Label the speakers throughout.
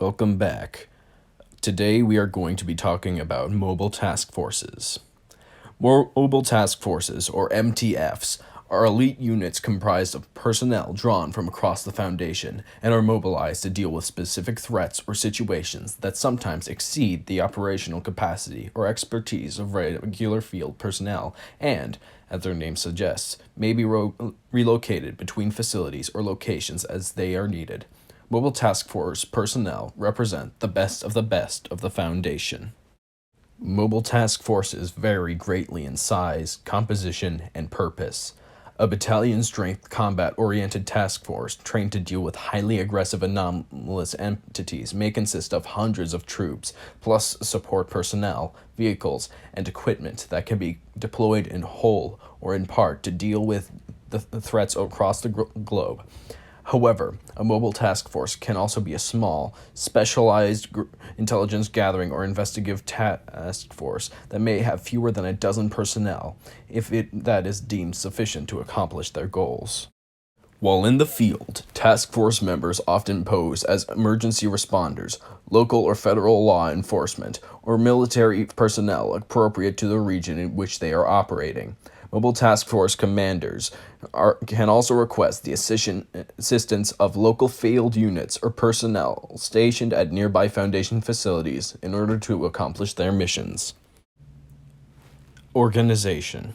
Speaker 1: Welcome back. Today we are going to be talking about mobile task forces. Mobile task forces, or MTFs, are elite units comprised of personnel drawn from across the Foundation and are mobilized to deal with specific threats or situations that sometimes exceed the operational capacity or expertise of regular field personnel and, as their name suggests, may be relocated between facilities or locations as they are needed. Mobile Task Force personnel represent the best of the Foundation. Mobile task forces vary greatly in size, composition, and purpose. A battalion-strength combat-oriented task force trained to deal with highly aggressive anomalous entities may consist of hundreds of troops, plus support personnel, vehicles, and equipment that can be deployed in whole or in part to deal with the threats across the globe. However, a mobile task force can also be a small, specialized intelligence gathering or investigative task force that may have fewer than a dozen personnel, if that is deemed sufficient to accomplish their goals. While in the field, task force members often pose as emergency responders, local or federal law enforcement, or military personnel appropriate to the region in which they are operating. Mobile Task Force commanders can also request the assistance of local field units or personnel stationed at nearby Foundation facilities in order to accomplish their missions. Organization.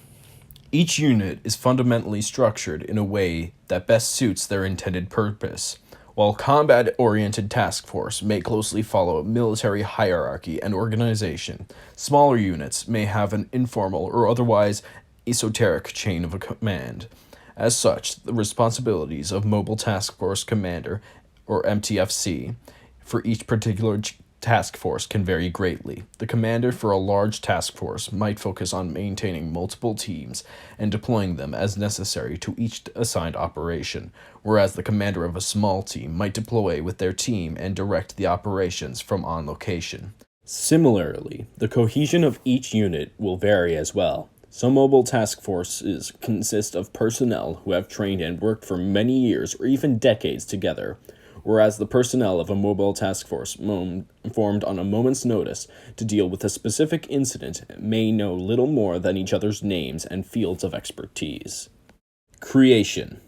Speaker 1: Each unit is fundamentally structured in a way that best suits their intended purpose. While combat-oriented task force may closely follow a military hierarchy and organization, smaller units may have an informal or otherwise esoteric chain of command. As such, the responsibilities of Mobile Task Force Commander, or MTFC, for each particular task force can vary greatly. The commander for a large task force might focus on maintaining multiple teams and deploying them as necessary to each assigned operation, whereas the commander of a small team might deploy with their team and direct the operations from on location.
Speaker 2: Similarly, the cohesion of each unit will vary as well. Some mobile task forces consist of personnel who have trained and worked for many years or even decades together, whereas the personnel of a mobile task force formed on a moment's notice to deal with a specific incident may know little more than each other's names and fields of expertise. Creation.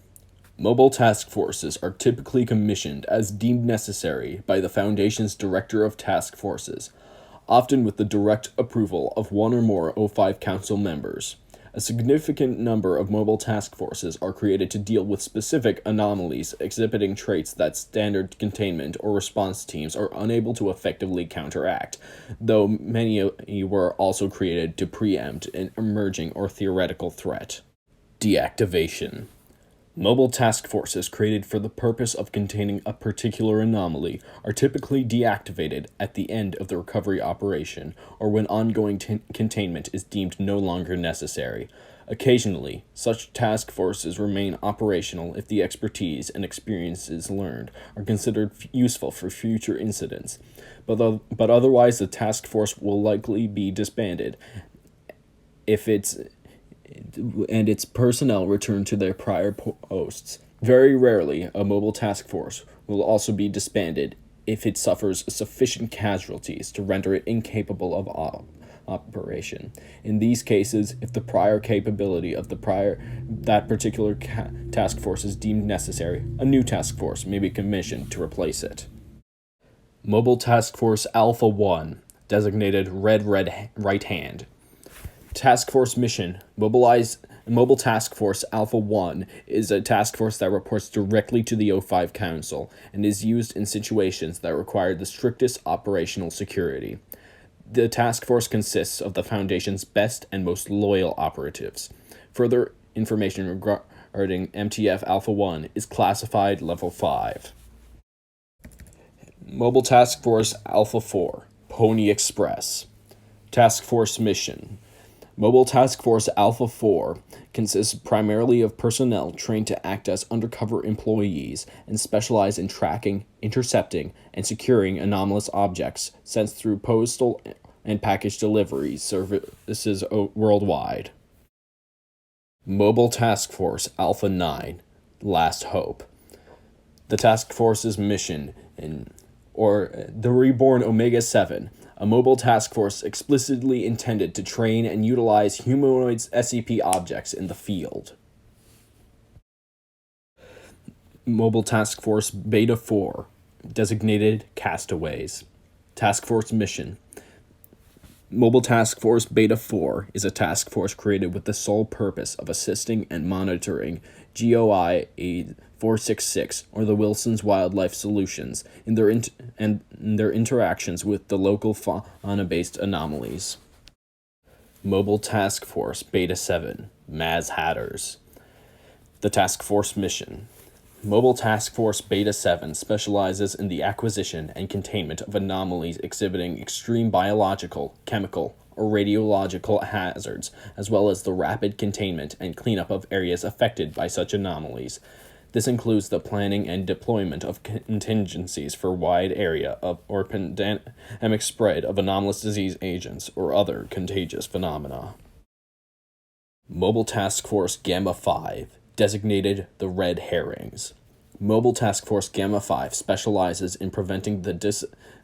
Speaker 2: Mobile task forces are typically commissioned as deemed necessary by the Foundation's Director of Task Forces, often with the direct approval of one or more O5 Council members. A significant number of mobile task forces are created to deal with specific anomalies exhibiting traits that standard containment or response teams are unable to effectively counteract, though many were also created to preempt an emerging or theoretical threat. Deactivation. Mobile task forces created for the purpose of containing a particular anomaly are typically deactivated at the end of the recovery operation or when ongoing containment is deemed no longer necessary. Occasionally, such task forces remain operational if the expertise and experiences learned are considered useful for future incidents, but otherwise the task force will likely be disbanded if its personnel return to their prior posts. Very rarely, a mobile task force will also be disbanded if it suffers sufficient casualties to render it incapable of operation. In these cases, if the prior capability of that particular task force is deemed necessary, a new task force may be commissioned to replace it. Mobile Task Force Alpha 1, designated Red Right Hand. Task Force Mission. Mobile Task Force Alpha 1 is a task force that reports directly to the O5 Council and is used in situations that require the strictest operational security. The task force consists of the Foundation's best and most loyal operatives. Further information regarding MTF Alpha 1 is classified Level 5. Mobile Task Force Alpha 4, Pony Express. Task Force Mission. Mobile Task Force Alpha 4 consists primarily of personnel trained to act as undercover employees and specialize in tracking, intercepting, and securing anomalous objects sent through postal and package delivery services worldwide. Mobile Task Force Alpha 9, Last Hope. The task force's mission or the Reborn Omega-7, a mobile task force explicitly intended to train and utilize humanoid SCP objects in the field. Mobile Task Force Beta 4, designated Castaways. Task Force Mission. Mobile Task Force Beta 4 is a task force created with the sole purpose of assisting and monitoring GOI 466 or the Wilson's Wildlife Solutions in their interactions with the local fauna-based anomalies. Mobile Task Force Beta 7, Maz Hatters. The Task Force Mission. Mobile Task Force Beta 7 specializes in the acquisition and containment of anomalies exhibiting extreme biological, chemical, or radiological hazards, as well as the rapid containment and cleanup of areas affected by such anomalies. This includes the planning and deployment of contingencies for wide area of or pandemic spread of anomalous disease agents or other contagious phenomena. Mobile Task Force Gamma 5, designated the Red Herrings. Mobile Task Force Gamma 5 specializes in preventing the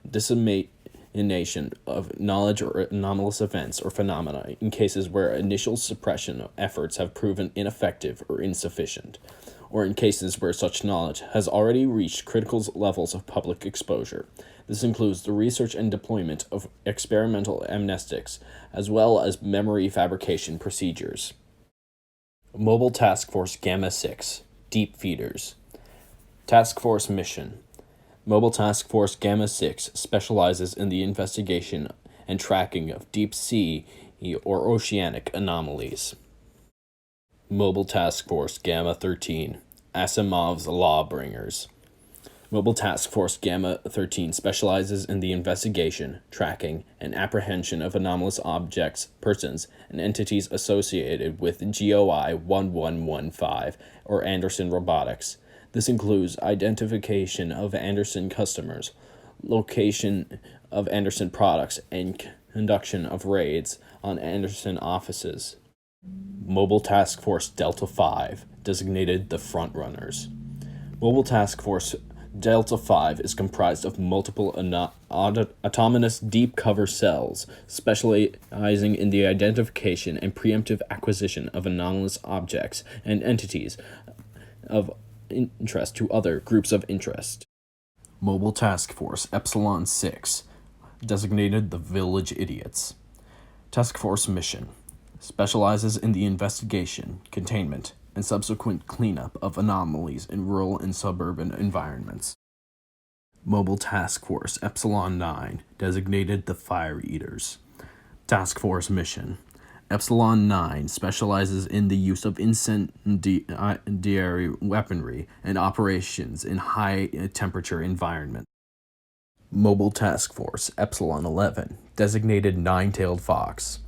Speaker 2: dissemination of knowledge or anomalous events or phenomena in cases where initial suppression efforts have proven ineffective or insufficient, or in cases where such knowledge has already reached critical levels of public exposure. This includes the research and deployment of experimental amnestics, as well as memory fabrication procedures. Mobile Task Force Gamma 6, Deep Feeders. Task Force Mission. Mobile Task Force Gamma 6 specializes in the investigation and tracking of deep sea or oceanic anomalies. Mobile Task Force Gamma 13, Asimov's Lawbringers. Mobile Task Force Gamma 13 specializes in the investigation, tracking, and apprehension of anomalous objects, persons, and entities associated with GOI 1115 or Anderson Robotics. This includes identification of Anderson customers, location of Anderson products, and conduction of raids on Anderson offices. Mobile Task Force Delta 5, designated the Frontrunners. Mobile Task Force Delta 5 is comprised of multiple autonomous deep cover cells, specializing in the identification and preemptive acquisition of anomalous objects and entities of interest to other groups of interest.
Speaker 1: Mobile Task Force Epsilon 6, designated the Village Idiots. Task Force Mission. Specializes in the investigation, containment, and subsequent cleanup of anomalies in rural and suburban environments. Mobile Task Force Epsilon 9, designated the Fire Eaters. Task Force Mission. Epsilon 9 specializes in the use of incendiary weaponry and operations in high-temperature environments. Mobile Task Force Epsilon 11, designated Nine-Tailed Fox.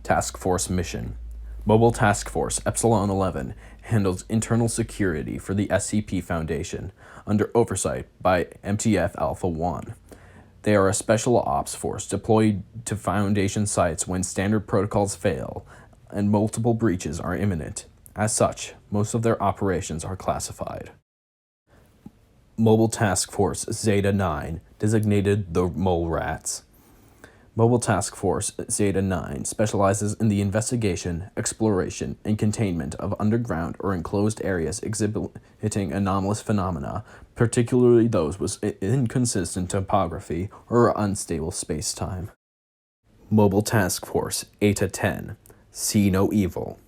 Speaker 1: Task Force Mission. Mobile Task Force Epsilon 11 handles internal security for the SCP Foundation under oversight by MTF Alpha 1. They are a special ops force deployed to Foundation sites when standard protocols fail and multiple breaches are imminent. As such, most of their operations are classified. Mobile Task Force Zeta 9, designated the Mole Rats. Mobile Task Force Zeta 9 specializes in the investigation, exploration, and containment of underground or enclosed areas exhibiting anomalous phenomena, particularly those with inconsistent topography or unstable space-time. Mobile Task Force Eta 10, See No Evil.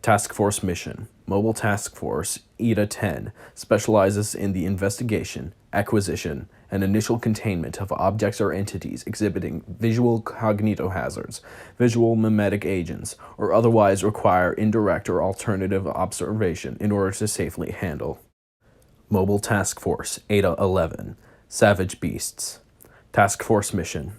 Speaker 1: Task Force Mission. Mobile Task Force Eta 10 specializes in the investigation, acquisition, and initial containment of objects or entities exhibiting visual cognitohazards, visual mimetic agents, or otherwise require indirect or alternative observation in order to safely handle. Mobile Task Force Eta 11, Savage Beasts. Task Force Mission.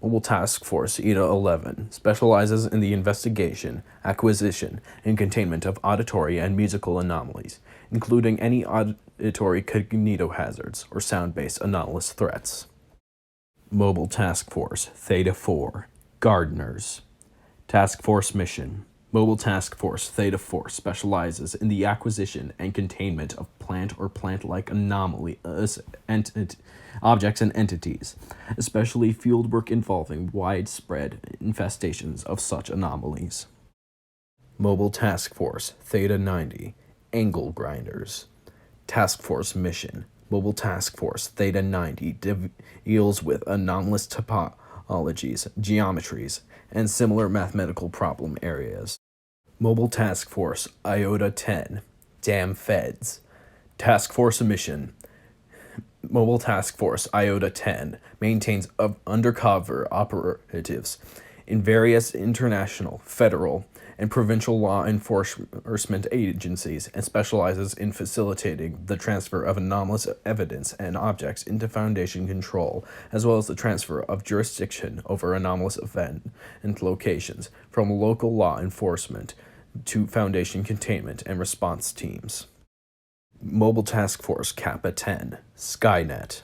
Speaker 1: Mobile Task Force Eta 11 specializes in the investigation, acquisition, and containment of auditory and musical anomalies, including any auditory cognitohazards or sound-based anomalous threats. Mobile Task Force Theta 4, Gardeners. Task Force Mission. Mobile Task Force Theta Force specializes in the acquisition and containment of plant or plant-like objects and entities, especially fieldwork involving widespread infestations of such anomalies. Mobile Task Force Theta 90 Angle Grinders. Task Force Mission. Mobile Task Force Theta 90 deals with anomalous topologies, geometries, and similar mathematical problem areas. Mobile Task Force Iota 10 Dam Feds. Task Force Mission. Mobile Task Force Iota 10 maintains undercover operatives in various international, federal, and provincial law enforcement agencies and specializes in facilitating the transfer of anomalous evidence and objects into Foundation control, as well as the transfer of jurisdiction over anomalous event and locations from local law enforcement to Foundation containment and response teams. Mobile Task Force Kappa 10 Skynet.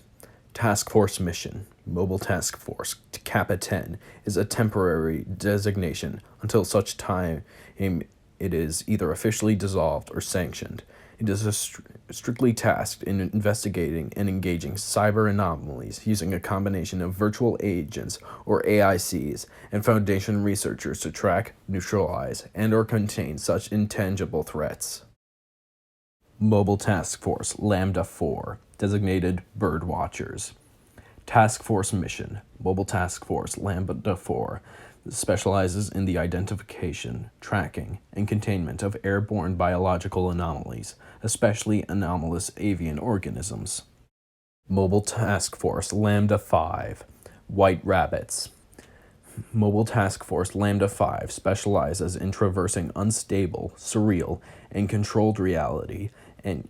Speaker 1: Task Force Mission. Mobile Task Force Kappa 10 is a temporary designation until such time it is either officially dissolved or sanctioned. It is strictly tasked in investigating and engaging cyber anomalies using a combination of virtual agents, or AICs, and Foundation researchers to track, neutralize, and/or contain such intangible threats. Mobile Task Force Lambda 4, designated Bird Watchers. Task Force Mission. Mobile Task Force Lambda 4 specializes in the identification, tracking, and containment of airborne biological anomalies, especially anomalous avian organisms. Mobile Task Force Lambda 5 White Rabbits. Mobile Task Force Lambda 5 specializes in traversing unstable, surreal, and controlled reality and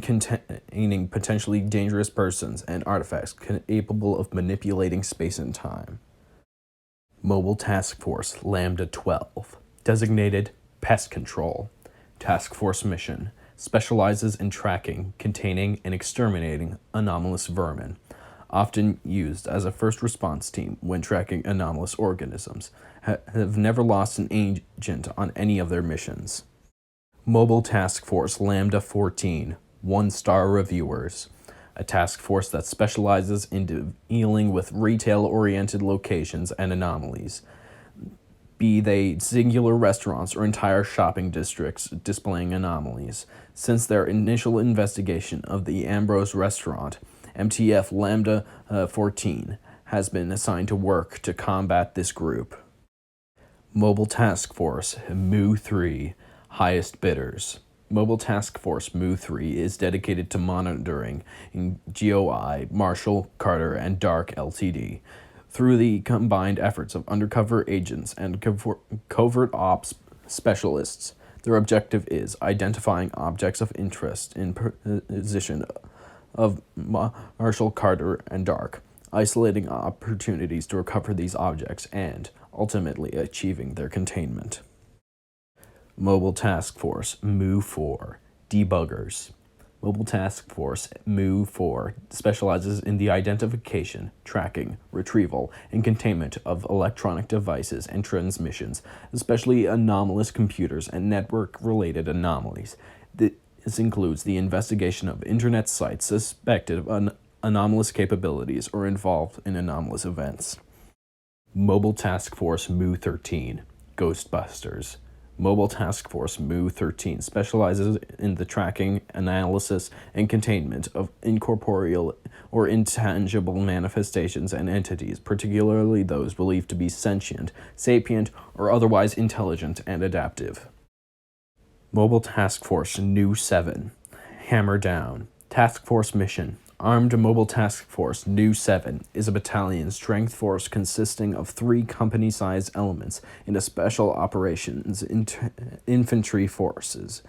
Speaker 1: containing potentially dangerous persons and artifacts capable of manipulating space and time. Mobile Task Force Lambda 12, designated Pest Control. Task Force Mission specializes in tracking, containing, and exterminating anomalous vermin, often used as a first response team when tracking anomalous organisms, have never lost an agent on any of their missions. Mobile Task Force Lambda 14, One-Star Reviewers, a task force that specializes in dealing with retail-oriented locations and anomalies, be they singular restaurants or entire shopping districts displaying anomalies. Since their initial investigation of the Ambrose restaurant, MTF Lambda 14 has been assigned to work to combat this group. Mobile Task Force Mu-3, Highest Bidders. Mobile Task Force Mu-3 is dedicated to monitoring GOI, Marshall, Carter, and Dark Ltd. Through the combined efforts of undercover agents and covert ops specialists. Their objective is identifying objects of interest in position of Marshall, Carter, and Dark, isolating opportunities to recover these objects, and ultimately achieving their containment. Mobile Task Force Mu-4, Debuggers. Mobile Task Force Mu-4 specializes in the identification, tracking, retrieval, and containment of electronic devices and transmissions, especially anomalous computers and network-related anomalies. This includes the investigation of internet sites suspected of anomalous capabilities or involved in anomalous events. Mobile Task Force Mu-13, Ghostbusters. Mobile Task Force Mu-13 specializes in the tracking, analysis, and containment of incorporeal or intangible manifestations and entities, particularly those believed to be sentient, sapient, or otherwise intelligent and adaptive. Mobile Task Force Nu-7, Hammer Down. Task Force Mission. Armed Mobile Task Force Nu-7 is a battalion strength force consisting of 3 company-sized elements in a special operations infantry forces,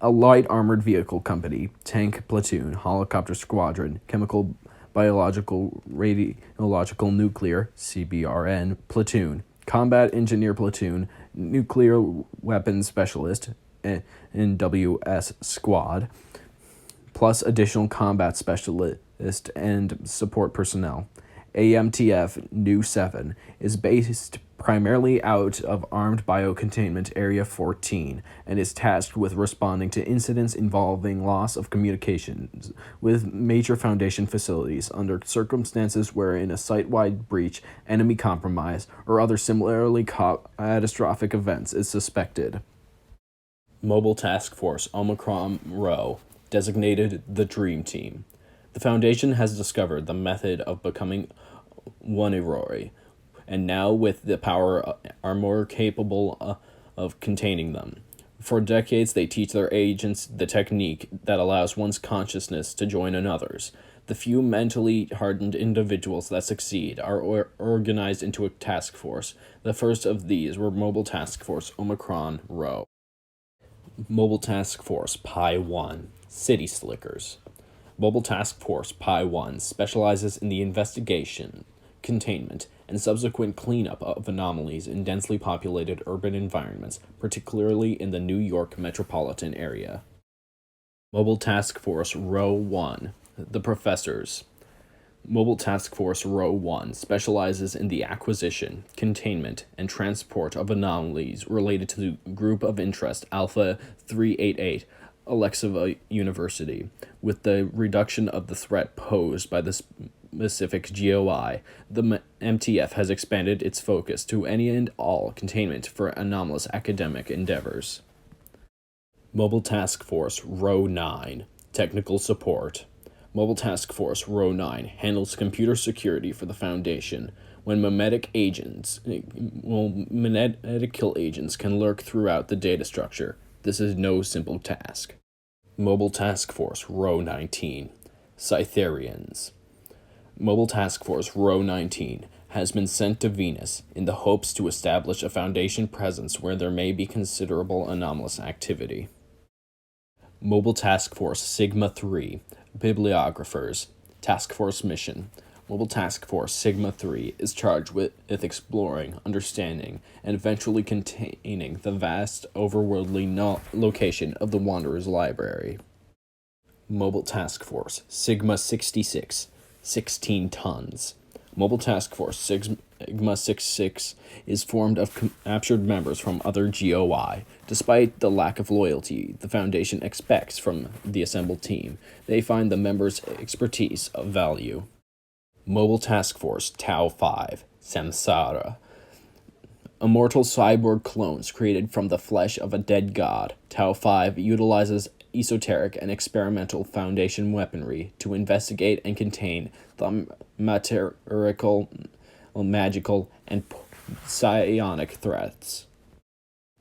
Speaker 1: a light armored vehicle company, tank platoon, helicopter squadron, chemical, biological, radiological, nuclear (CBRN) platoon, combat engineer platoon, nuclear weapons specialist (NWS squad), plus additional combat specialist and support personnel. AMTF Nu-7 is based primarily out of Armed Biocontainment Area 14, and is tasked with responding to incidents involving loss of communications with major Foundation facilities under circumstances wherein a site-wide breach, enemy compromise, or other similarly catastrophic events is suspected.
Speaker 2: Mobile Task Force Omicron Rho, designated the Dream Team. The Foundation has discovered the method of becoming Waniroi, and now with the power are more capable of containing them. For decades, they teach their agents the technique that allows one's consciousness to join another's. The few mentally hardened individuals that succeed are organized into a task force. The first of these were Mobile Task Force Omicron Rho. Mobile Task Force Pi 1, City Slickers. Mobile Task Force Pi 1 specializes in the investigation, containment, and subsequent cleanup of anomalies in densely populated urban environments, particularly in the New York metropolitan area. Mobile Task Force Rho 1, The Professors. Mobile Task Force Rho 1 specializes in the acquisition, containment, and transport of anomalies related to the Group of Interest Alpha 388, Alexiva University, with the reduction of the threat posed by the specific GOI. The MTF has expanded its focus to any and all containment for anomalous academic endeavors. Mobile Task Force Rho 9, Technical Support. Mobile Task Force Rho 9 handles computer security for the Foundation. When medical agents can lurk throughout the data structure, this is no simple task. Mobile Task Force Rho 19, Cytherians. Mobile Task Force Rho 19 has been sent to Venus in the hopes to establish a Foundation presence where there may be considerable anomalous activity. Mobile Task Force Sigma 3, Bibliographers. Task Force Mission. Mobile Task Force Sigma 3 is charged with exploring, understanding, and eventually containing the vast, overworldly location of the Wanderer's Library. Mobile Task Force Sigma 66, 16 tons. Mobile Task Force Sigma 66 is formed of captured members from other GOI. Despite the lack of loyalty the Foundation expects from the assembled team, they find the members' expertise of value. Mobile Task Force Tau 5, Samsara. Immortal cyborg clones created from the flesh of a dead god, Tau 5 utilizes esoteric and experimental Foundation weaponry to investigate and contain the material, magical, and psionic threats.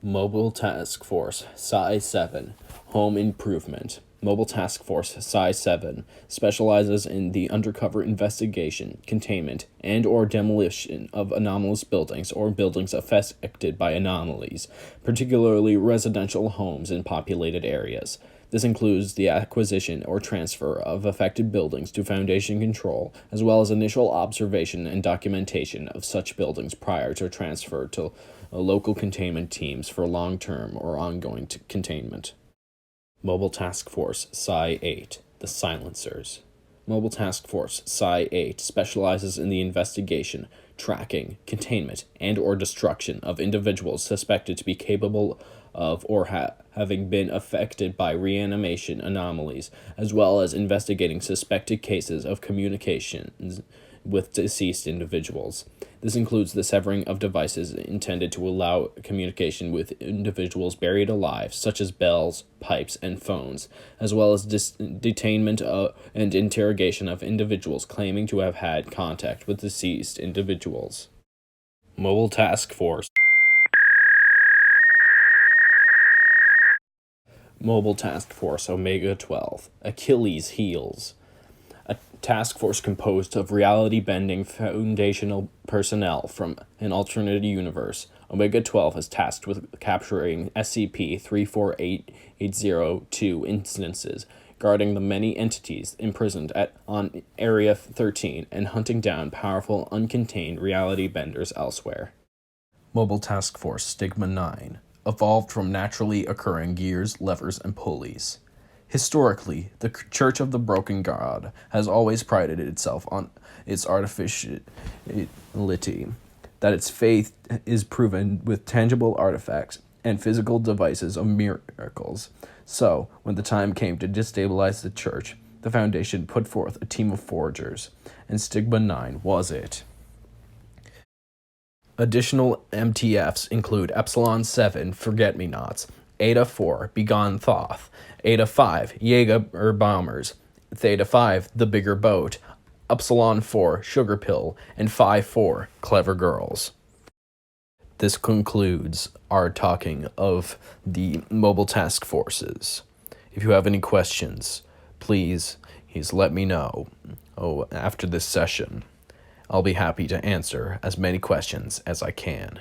Speaker 2: Mobile Task Force Psi 7, Home Improvement. Mobile Task Force Psi 7 specializes in the undercover investigation, containment, and/or demolition of anomalous buildings or buildings affected by anomalies, particularly residential homes in populated areas. This includes the acquisition or transfer of affected buildings to Foundation control, as well as initial observation and documentation of such buildings prior to transfer to local containment teams for long-term or ongoing containment. Mobile Task Force Psi 8, The Silencers. Mobile Task Force Psi 8 specializes in the investigation, tracking, containment, and/or destruction of individuals suspected to be capable of or having been affected by reanimation anomalies, as well as investigating suspected cases of communications with deceased individuals. This includes the severing of devices intended to allow communication with individuals buried alive, such as bells, pipes, and phones, as well as detainment and interrogation of individuals claiming to have had contact with deceased individuals. Mobile Task Force Mobile Task Force Omega 12, Achilles Heels. A task force composed of reality-bending foundational personnel from an alternate universe. Omega 12 is tasked with capturing SCP-348802 instances, guarding the many entities imprisoned on Area 13, and hunting down powerful, uncontained reality benders elsewhere.
Speaker 1: Mobile Task Force Stigma 9, evolved from naturally occurring gears, levers, and pulleys. Historically, the Church of the Broken God has always prided itself on its artificiality. that its faith is proven with tangible artifacts and physical devices of miracles. So, when the time came to destabilize the church, the Foundation put forth a team of forgers, and Stigma 9 was it. Additional MTFs include Epsilon 7, Forget-Me-Nots, Eta 4, Begone Thoth, Eta 5, Jaeger Bombers, Theta 5, The Bigger Boat, Upsilon 4, Sugar Pill, and Phi 4, Clever Girls. This concludes our talking of the mobile task forces. If you have any questions, please let me know after this session. I'll be happy to answer as many questions as I can.